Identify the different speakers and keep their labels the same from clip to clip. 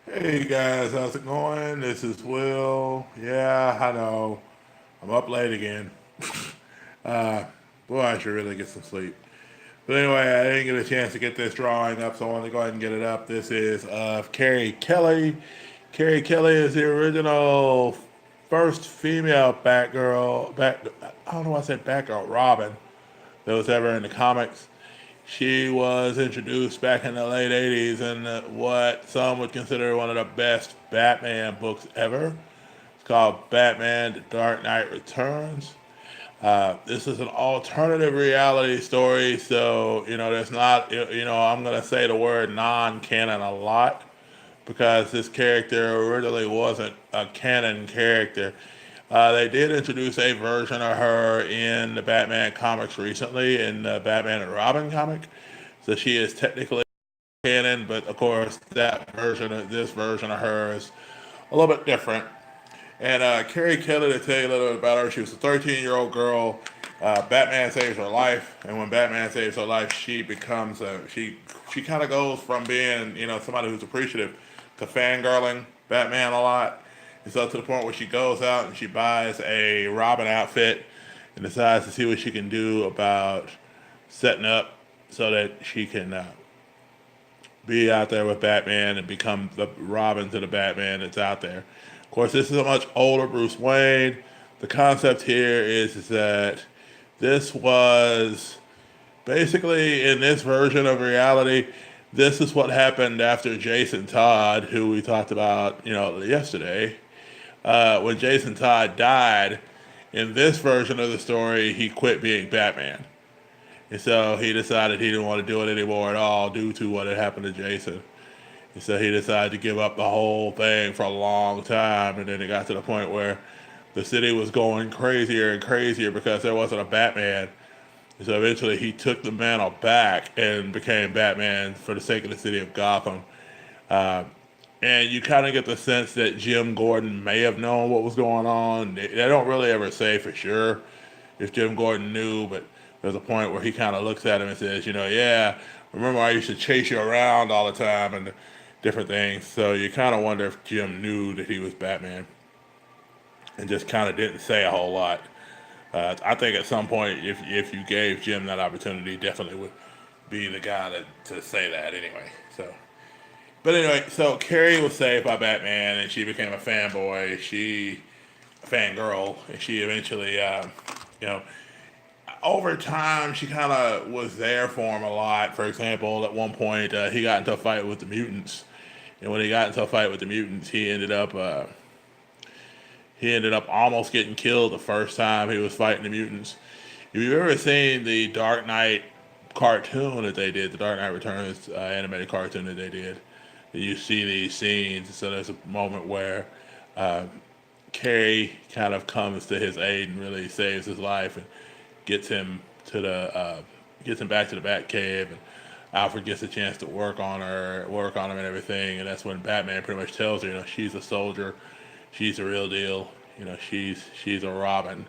Speaker 1: Hey guys, how's it going? This is Will. Yeah, I know. I'm up late again. Uh, Boy, I should really get some sleep. But anyway, I didn't get a chance to get this drawing up, so I want to go ahead and get it up. This is of Carrie Kelly. Carrie Kelly is the original first female Batgirl. I don't know why I said Batgirl. Robin that was ever in the comics. She was introduced back in the late 80s in what some would consider one of the best Batman books ever. It's called Batman The Dark Knight Returns. This is an alternative reality story, so, there's not, I'm going to say the word non canon a lot because this character originally wasn't a canon character. They did introduce a version of her in the Batman comics recently, in the Batman and Robin comic. So she is technically canon, but of course this version of her is a little bit different. And Carrie Kelly, to tell you a little bit about her, she was a 13-year-old girl. Batman saves her life, and when Batman saves her life, she becomes she kind of goes from being somebody who's appreciative to fangirling Batman a lot, and so to the point where she goes out and she buys a Robin outfit and decides to see what she can do about setting up so that she can be out there with Batman and become the Robin to the Batman that's out there. Of course, this is a much older Bruce Wayne. The concept here is that this was basically in this version of reality. This is what happened after Jason Todd, who we talked about, yesterday. When Jason Todd died, in this version of the story, he quit being Batman. And so he decided he didn't want to do it anymore at all due to what had happened to Jason. And so he decided to give up the whole thing for a long time. And then it got to the point where the city was going crazier and crazier because there wasn't a Batman. And so eventually he took the mantle back and became Batman for the sake of the city of Gotham. Uh, and you kind of get the sense that Jim Gordon may have known what was going on. They don't really ever say for sure if Jim Gordon knew, but there's a point where he kind of looks at him and says, yeah, remember I used to chase you around all the time and different things. So you kind of wonder if Jim knew that he was Batman and just kind of didn't say a whole lot. I think at some point, if you gave Jim that opportunity, definitely would be the guy to say that anyway. But anyway, so Carrie was saved by Batman, and she became a fanboy. A fangirl, and she eventually, you know, over time, she kind of was there for him a lot. For example, at one point, he got into a fight with the mutants, and when he got into a fight with the mutants, he ended up almost getting killed the first time he was fighting the mutants. If you've ever seen the Dark Knight cartoon that they did, the Dark Knight Returns animated cartoon that they did, you see these scenes. So there's a moment where uh, Carrie kind of comes to his aid and really saves his life and gets him to the gets him back to the Batcave, and Alfred gets a chance to work on him and everything, and that's when Batman pretty much tells her, she's a soldier, she's the real deal, she's a Robin,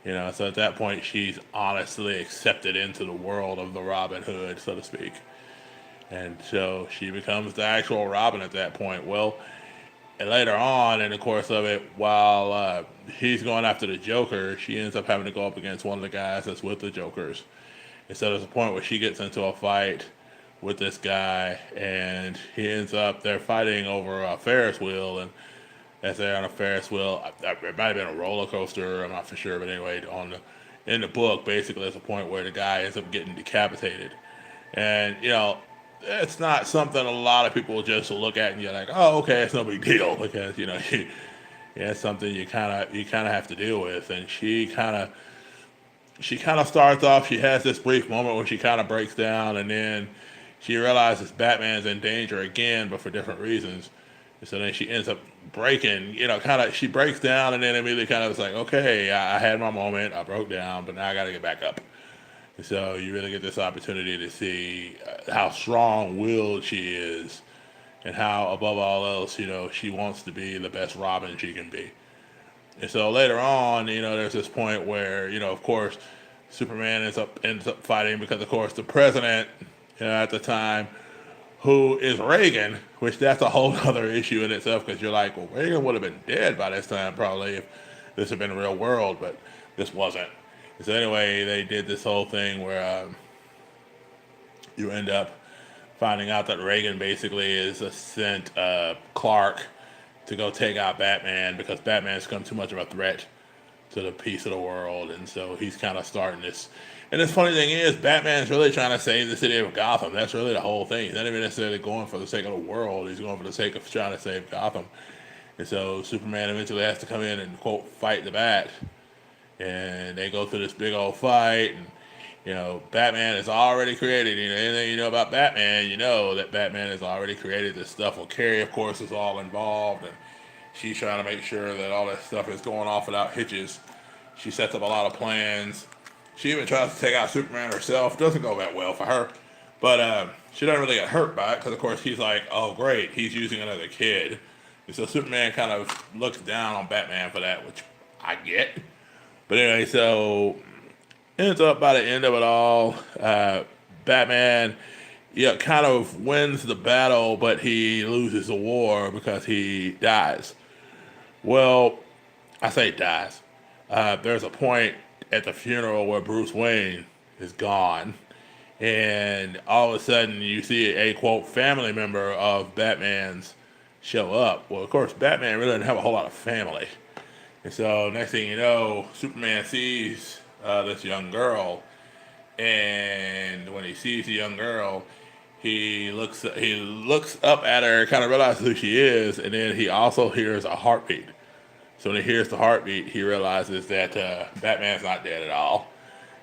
Speaker 1: So at that point, she's honestly accepted into the world of the Robin Hood, so to speak, and so she becomes the actual Robin at that point. Well, and later on in the course of it, while he's going after the Joker, she ends up having to go up against one of the guys that's with the Jokers. And so there's a point where she gets into a fight with this guy, and they're fighting over a Ferris wheel, and as they're on a Ferris wheel, it might have been a roller coaster, I'm not for sure, but anyway, in the book, basically, there's a point where the guy ends up getting decapitated. And, it's not something a lot of people just look at and you're like, oh, okay, it's no big deal because yeah, it's something you kind of have to deal with. And she kind of starts off. She has this brief moment where she kind of breaks down, and then she realizes Batman's in danger again, but for different reasons. And so then she ends up breaking, she breaks down, and then immediately kind of is like, okay, I had my moment, I broke down, but now I got to get back up. So you really get this opportunity to see how strong-willed she is, and how, above all else, she wants to be the best Robin she can be. And so later on, there's this point where, of course, Superman ends up fighting because, of course, the president, at the time, who is Reagan, which that's a whole other issue in itself because you're like, well, Reagan would have been dead by this time probably if this had been the real world, but this wasn't. So anyway, they did this whole thing where you end up finding out that Reagan basically is sent Clark to go take out Batman because Batman's become too much of a threat to the peace of the world, and so he's kind of starting this. And the funny thing is, Batman's really trying to save the city of Gotham. That's really the whole thing. He's not even necessarily going for the sake of the world. He's going for the sake of trying to save Gotham. And so Superman eventually has to come in and, quote, fight the Bat. And they go through this big old fight. And, Batman is already created. Anything you know about Batman, you know that Batman has already created this stuff. Well, Carrie, of course, is all involved. And she's trying to make sure that all that stuff is going off without hitches. She sets up a lot of plans. She even tries to take out Superman herself. Doesn't go that well for her. But she doesn't really get hurt by it because, of course, he's like, oh, great, he's using another kid. And so Superman kind of looks down on Batman for that, which I get. But anyway, so ends up by the end of it all, Batman kind of wins the battle, but he loses the war because he dies. Well, I say dies. There's a point at the funeral where Bruce Wayne is gone, and all of a sudden you see a, quote, family member of Batman's show up. Well, of course, Batman really doesn't have a whole lot of family. And so next thing you know, Superman sees this young girl, and when he sees the young girl, he looks up at her, kind of realizes who she is, and then he also hears a heartbeat. So when he hears the heartbeat, he realizes that Batman's not dead at all.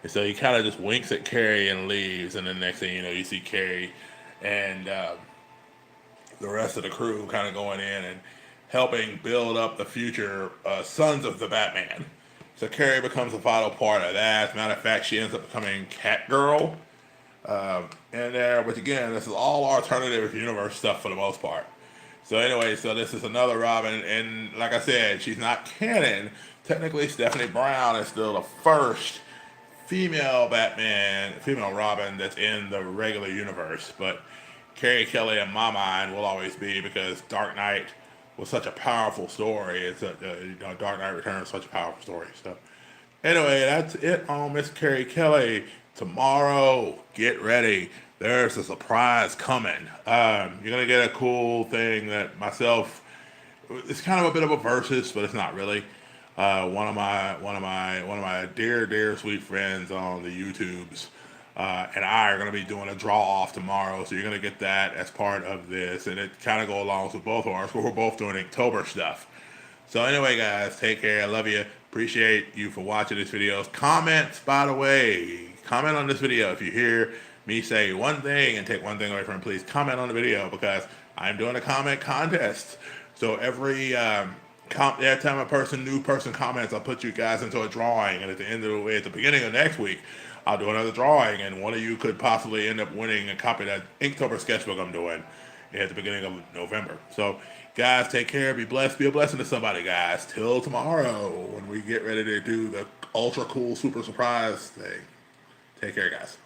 Speaker 1: And so he kind of just winks at Carrie and leaves, and then next thing you know, you see Carrie and the rest of the crew kind of going in and helping build up the future sons of the Batman. So Carrie becomes a vital part of that. As a matter of fact, she ends up becoming Catgirl in there. But again, this is all alternative universe stuff for the most part. So anyway, so this is another Robin. And like I said, she's not canon. Technically, Stephanie Brown is still the first female Robin that's in the regular universe. But Carrie Kelly, in my mind, will always be because Dark Knight was such a powerful story. It's Dark Knight Returns is such a powerful story. So anyway, that's it on Miss Carrie Kelly. Tomorrow, get ready. There's a surprise coming. You're gonna get a cool thing that myself. It's kind of a bit of a versus, but it's not really. One of my dear sweet friends on the YouTubes and I are going to be doing a draw off tomorrow, so you're going to get that as part of this, and it kind of go along with both of ours, but we're both doing Inktober stuff. So anyway, guys, take care. I love you. Appreciate you for watching this video. Comments, by the way. Comment on this video if you hear me say one thing and take one thing away from it. Please comment on the video because I'm doing a comment contest. So every time a new person comments, I'll put you guys into a drawing, and at the beginning of next week, I'll do another drawing, and one of you could possibly end up winning a copy of that Inktober sketchbook I'm doing at the beginning of November. So, guys, take care. Be blessed. Be a blessing to somebody, guys. Till tomorrow when we get ready to do the ultra cool super surprise thing. Take care, guys.